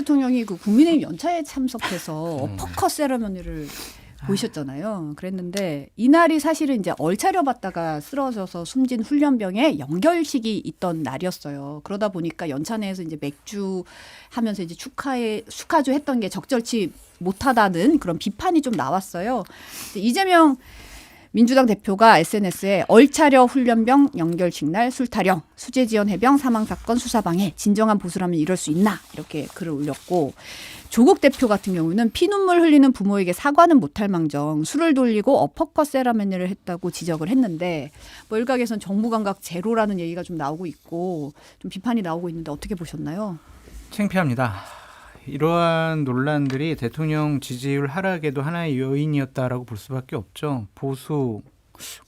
대통령이 그 국민의힘 연차에 참석해서 어퍼컷 세러머니를 보이셨잖아요. 그랬는데 이날이 사실은 이제 얼차려 받다가 쓰러져서 숨진 훈련병의 연결식이 있던 날이었어요. 그러다 보니까 연차 내에서 이제 맥주 하면서 이제 축하주 했던 게 적절치 못하다는 그런 비판이 좀 나왔어요. 이재명 민주당 대표가 SNS에 얼차려 훈련병 연결식 날 술타령, 수재지원 해병 사망사건 수사방해, 진정한 보수라면 이럴 수 있나 이렇게 글을 올렸고, 조국 대표 같은 경우는 피눈물 흘리는 부모에게 사과는 못할 망정 술을 돌리고 어퍼컷 세라머니를 했다고 지적을 했는데, 뭐 일각에선 정부 감각 제로라는 얘기가 좀 나오고 있고 좀 비판이 나오고 있는데 어떻게 보셨나요? 창피합니다. 이러한 논란들이 대통령 지지율 하락에도 하나의 요인이었다라고 볼 수밖에 없죠. 보수,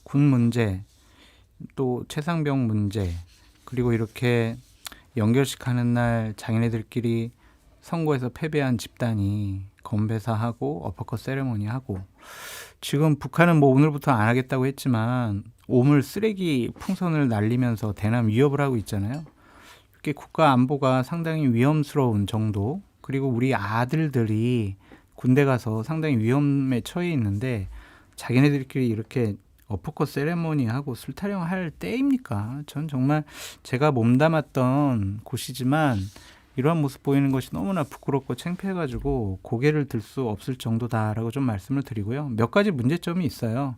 군 문제, 또 최상병 문제, 그리고 이렇게 연결식 하는 날 자기네들끼리 선거에서 패배한 집단이 건배사하고 어퍼컷 세레머니하고, 지금 북한은 뭐 오늘부터 안 하겠다고 했지만 오물 쓰레기 풍선을 날리면서 대남 위협을 하고 있잖아요. 이렇게 국가 안보가 상당히 위험스러운 정도, 그리고 우리 아들들이 군대 가서 상당히 위험에 처해 있는데 자기네들끼리 이렇게 어퍼컷 세레머니하고 술타령할 때입니까? 전 정말 제가 몸담았던 곳이지만 이러한 모습 보이는 것이 너무나 부끄럽고 창피해가지고 고개를 들 수 없을 정도다라고 좀 말씀을 드리고요. 몇 가지 문제점이 있어요.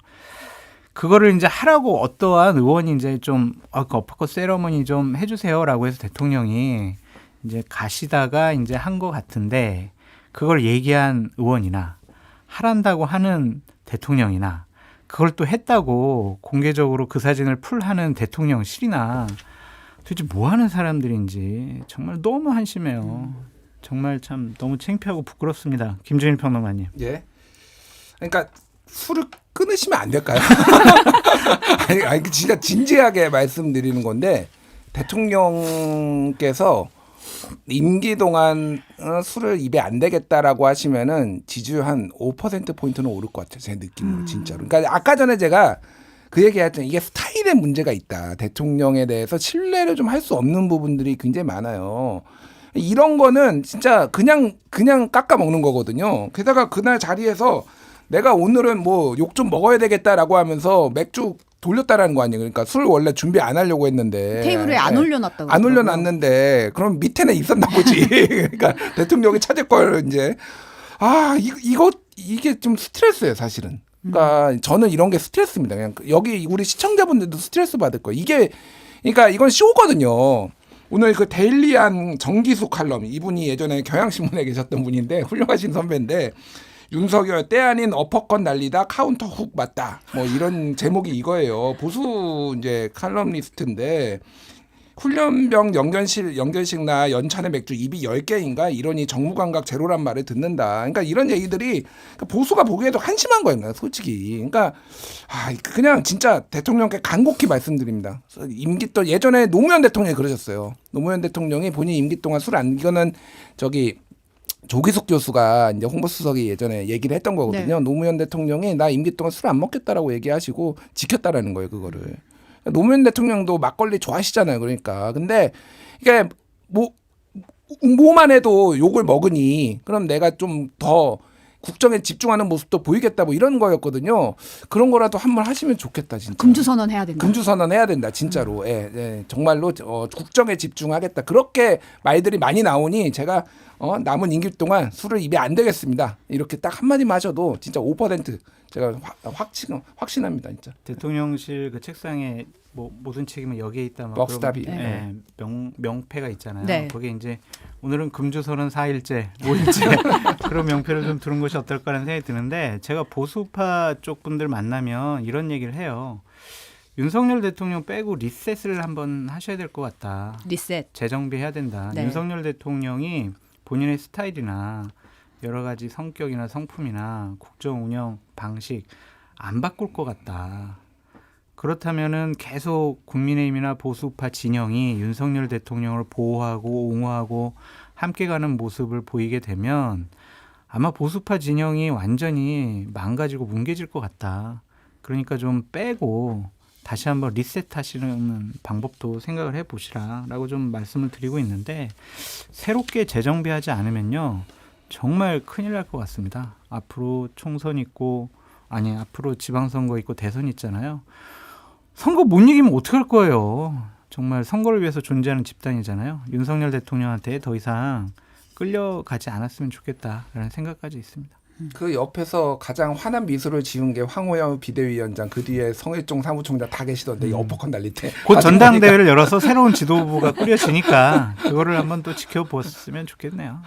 그거를 이제 하라고 어떠한 의원이 이제 좀 어퍼컷 세레머니 좀 해주세요라고 해서 대통령이 이제 가시다가 이제 한 것 같은데, 그걸 얘기한 의원이나 하란다고 하는 대통령이나 그걸 또 했다고 공개적으로 그 사진을 풀하는 대통령실이나 도대체 뭐 하는 사람들인지 정말 너무 한심해요. 정말 참 너무 창피하고 부끄럽습니다. 김준일 평론가님. 예. 그러니까 술을 끊으시면 안 될까요? 아니 진짜 진지하게 말씀드리는 건데, 대통령께서 임기 동안 술을 입에 안 대겠다라고 하시면은 지지율 한 5%포인트는 오를 것 같아요. 제 느낌으로 진짜로. 그러니까 아까 전에 제가 그 얘기했잖아요. 이게 스타일의 문제가 있다. 대통령에 대해서 신뢰를 좀 할 수 없는 부분들이 굉장히 많아요. 이런 거는 진짜 그냥 깎아 먹는 거거든요. 게다가 그날 자리에서 내가 오늘은 뭐 욕 좀 먹어야 되겠다라고 하면서 맥주 돌렸다라는 거 아니에요. 그러니까 술 원래 준비 안 하려고 했는데 테이블에 안 올려놨다고. 안 올려놨는데 그럼 밑에는 있었나 보지. 그러니까 대통령이 찾을 걸 이제 이게 좀 스트레스예요, 사실은. 그러니까 저는 이런 게 스트레스입니다. 그냥 여기 우리 시청자분들도 스트레스 받을 거예요. 이게 그러니까 이건 쇼거든요. 오늘 그 데일리한 정기수 칼럼, 이분이 예전에 경향신문에 계셨던 분인데 훌륭하신 선배인데, 윤석열 때 아닌 어퍼컷 날리다 카운터 훅 맞다. 뭐 이런 제목이 이거예요. 보수 이제 칼럼니스트인데, 훈련병 연결식나 연찬의 맥주 입이 10개인가 이러니 정무감각 제로란 말을 듣는다. 그러니까 이런 얘기들이 보수가 보기에도 한심한 거예요, 솔직히. 그러니까 그냥 진짜 대통령께 간곡히 말씀드립니다. 임기 또 예전에 노무현 대통령이 그러셨어요. 노무현 대통령이 본인 임기 동안 술 안, 이거는 조기숙 교수가 이제 홍보수석이 예전에 얘기를 했던 거거든요. 네. 노무현 대통령이 나 임기 동안 술 안 먹겠다라고 얘기하시고 지켰다라는 거예요, 그거를. 노무현 대통령도 막걸리 좋아하시잖아요. 그러니까. 근데 이게 뭐만 해도 욕을 먹으니 그럼 내가 좀 더 국정에 집중하는 모습도 보이겠다, 뭐 이런 거였거든요. 그런 거라도 한번 하시면 좋겠다, 진짜. 금주선언 해야 된다. 금주선언 해야 된다, 진짜로. 예, 정말로 국정에 집중하겠다. 그렇게 말들이 많이 나오니 제가 남은 임기 동안 술을 입에 안 대겠습니다. 이렇게 딱 한마디만 하셔도 진짜 5% 제가 확신합니다, 진짜. 대통령실 그 책상에 뭐 모든 책임은 여기에 있다. 벅스탑이. 네. 명패가 있잖아요. 네. 거기에 이제 오늘은 금주선언 4일째, 5일째 그런 명패를 좀 두는 것이 어떨까라는 생각이 드는데, 제가 보수파 쪽 분들 만나면 이런 얘기를 해요. 윤석열 대통령 빼고 리셋을 한번 하셔야 될 것 같다. 리셋. 재정비해야 된다. 네. 윤석열 대통령이 본인의 스타일이나 여러 가지 성격이나 성품이나 국정 운영 방식 안 바꿀 것 같다. 그렇다면은 계속 국민의힘이나 보수파 진영이 윤석열 대통령을 보호하고 옹호하고 함께 가는 모습을 보이게 되면 아마 보수파 진영이 완전히 망가지고 뭉개질 것 같다. 그러니까 좀 빼고 다시 한번 리셋하시는 방법도 생각을 해보시라라고 좀 말씀을 드리고 있는데 새롭게 재정비하지 않으면요 정말 큰일 날 것 같습니다. 앞으로 총선 있고 앞으로 지방선거 있고 대선 있잖아요. 선거 못 이기면 어떡할 거예요. 정말 선거를 위해서 존재하는 집단이잖아요. 윤석열 대통령한테 더 이상 끌려가지 않았으면 좋겠다라는 생각까지 있습니다. 그 옆에서 가장 환한 미소를 지은 게 황호영 비대위원장, 그 뒤에 성일종 사무총장 다 계시던데 이 어퍼컷 날릴 때. 곧 전당대회를 열어서 새로운 지도부가 꾸려지니까 그거를 한번 또 지켜보았으면 좋겠네요.